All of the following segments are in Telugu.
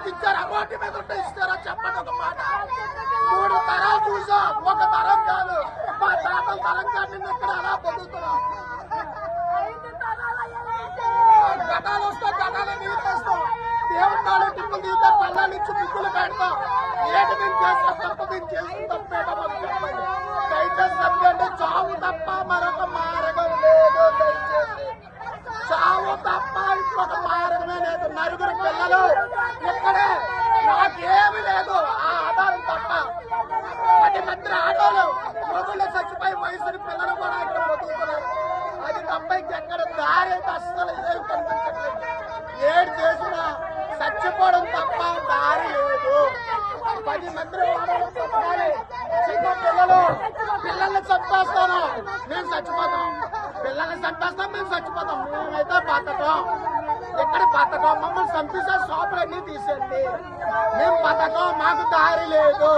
ఇచ్చారు అవార్డు మీద ఉంటే ఇస్తారా చెప్పండి ఒక మాట. 3 తరాలు చూసా, ఒక తరం కాదు, మా తాతల తరం కాదు. నిన్ను ఇక్కడ అలా పొందుతున్నాం. ఘటాలు వస్తా, ఘటాలు నీళ్ళు వేస్తాం, దేవుడి నాలుగు టిప్పులు తీద్దాం, పళ్ళాలు ఇచ్చి ముగ్గులు పెడతాం. ఏంటి మేము చేస్తాం తప్ప, మేము చేసిన తప్పేట మాకు చెప్పండి. దయచేసి తప్పండి, చావు తప్ప మరొక మార్గం లేదు. దయచేసి చావు తప్ప ఇంకొక మార్గమే లేదు. నలుగురు పిల్లలు ఇక్కడే, నాకేమి లేదు ఆ ఆధారం తప్ప. 10 మంది ఆటోలు మొదలు చచ్చిపోయి వయసుని పిల్లలు కూడా ఇక్కడ బతుకుతున్నారు. అది తప్ప ఇంకెక్కడ దారి అయితే అస్సలు ఏమి కనిపించట్లేదు. ఏడు చేసినా చచ్చిపోవడం తప్ప దారి లేదు. 10 మంది ఆటోలు చచ్చిపోయి చిన్న పిల్లల్ని చంపేస్తాను, మేము చచ్చిపోతాం. పిల్లల్ని చంపేస్తాం, మేము చచ్చిపోతాం. మేమైతే బతకం. ఎక్కడ బతకం? మమ్మల్ని చంపిస్తే షాపులన్నీ తీసేయండి. మేము బతకం, మాకు దారి లేదు,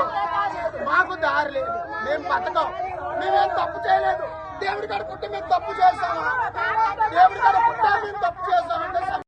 మాకు దారి లేదు. మేము బతకం. మేమేం తప్పు చేయలేదు. దేవుడి కాడ పుట్టి మేము తప్పు చేస్తాము. దేవుడి కాడ పుట్టా మేము తప్పు చేస్తామంటే